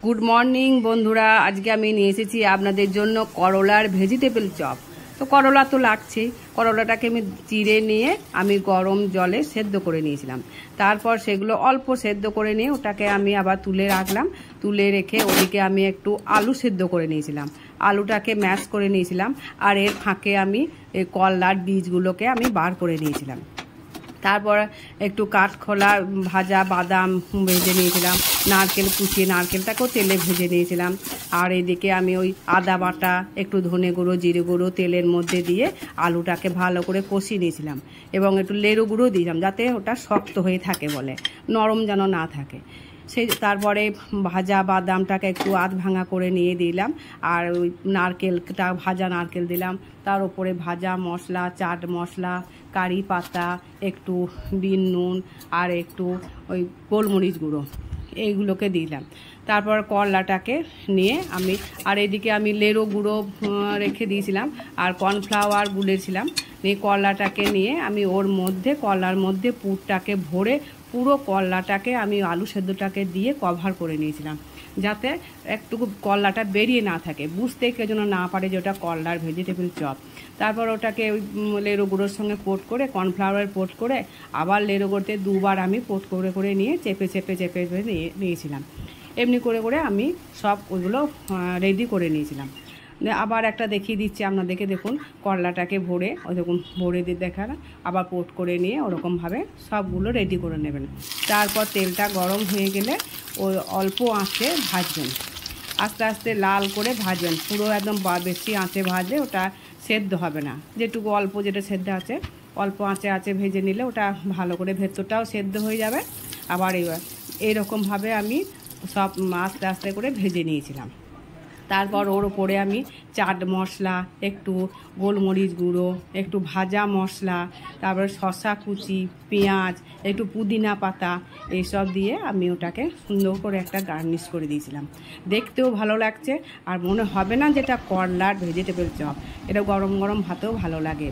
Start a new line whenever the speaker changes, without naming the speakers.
Good morning বন্ধুরা, আজকে আমি নিয়ে এসেছি আপনাদের জন্য করলার ভেজিটেবল চপ। তো করলা তো লাগছেই, করলাটাকে আমি চিড়ে নিয়ে আমি গরম জলে সেদ্ধ করে নিয়েছিলাম। তারপর সেগুলো অল্প সেদ্ধ করে নিয়ে ওটাকে আমি আবার তুলে রাখলাম। তুলে রেখে ওদিকে আমি একটু আলু সেদ্ধ করে নিয়েছিলাম, আলুটাকে ম্যাশ করে নিয়েছিলাম। আর এর ফাঁকে আমি এই করলার বীজগুলোকে আমি বার করে নিয়েছিলাম। তারপর একটু কাঠখোলা ভাজা বাদাম ভেজে নিয়েছিলাম, নারকেল কুচিয়ে নারকেলটাকেও তেলে ভেজে নিয়েছিলাম। আর এদিকে আমি ওই আদা বাটা, একটু ধনে গুঁড়ো, জিরে গুঁড়ো তেলের মধ্যে দিয়ে আলুটাকে ভালো করে কষিয়ে নিয়েছিলাম এবং একটু লেরু গুঁড়ো দিয়েছিলাম যাতে ওটা শক্ত হয়ে থাকে, বলে নরম যেন না থাকে। তারপরে ভাজা বাদামটাকে একটু আধ ভাঙা করে নিয়ে দিলাম। আর ওই নারকেলটা, ভাজা নারকেল দিলাম। তার উপরে ভাজা মশলা, চাট মশলা, কারি পাতা, একটু বিন নুন আর একটু ওই গোলমরিচ গুঁড়ো, এইগুলোকে দিলাম। তারপর করলাটাকে নিয়ে আমি, আর এদিকে আমি লেরো গুঁড়ো রেখে দিয়েছিলাম আর কর্নফ্লাওয়ার গুলেছিলাম। এই করলাটাকে নিয়ে আমি ওর মধ্যে, করলার মধ্যে পুরটাকে ভরে পুরো করলাটাকে আমি আলু সেদ্ধটাকে দিয়ে কভার করে নিয়েছিলাম যাতে একটুকু করলাটা বেরিয়ে না থাকে, বুঝতে কেউ যেন না পারে যে ওটা করলার ভেজিটেবল চপ। তারপর ওটাকে ওই লেরো গুঁড়োর সঙ্গে কোট করে, কর্নফ্লাওয়ার কোট করে, আবার লেরো করতে দুবার আমি কোট করে করে নিয়ে চেপে চেপে চেপে নিয়েছিলাম। এমনি করে করে আমি সব ওইগুলো রেডি করে নিয়েছিলাম। আবার একটা দেখিয়ে দিচ্ছি আপনাদেরকে, দেখুন করলাটাকে ভরে ওইরকম ভরে দিয়ে দেখালাম, আবার পোট করে নিয়ে ওরকমভাবে সবগুলো রেডি করে নেবেন। তারপর তেলটা গরম হয়ে গেলে ওই অল্প আঁচে ভাজবেন, আস্তে আস্তে লাল করে ভাজবেন। পুরো একদম বেশি আঁচে ভাজলে ওটা সেদ্ধ হবে না, যেটুকু অল্প যেটা সেদ্ধ আছে অল্প আঁচে ভেজে নিলে ওটা ভালো করে ভেতরটাও সেদ্ধ হয়ে যাবে। আবার এইরকমভাবে আমি সব আস্তে আস্তে করে ভেজে নিয়েছিলাম। তারপর ওর ওপরে আমি চাট মশলা, একটু গোলমরিচ গুঁড়ো, একটু ভাজা মশলা, তারপরে শসা কুচি, পেঁয়াজ, একটু পুদিনা পাতা, এইসব দিয়ে আমি ওটাকে সুন্দর করে একটা গার্নিশ করে দিয়েছিলাম। দেখতেও ভালো লাগছে আর মনে হবে না যেটা করলার ভেজিটেবল চপ। এটা গরম গরম ভাতেও ভালো লাগে।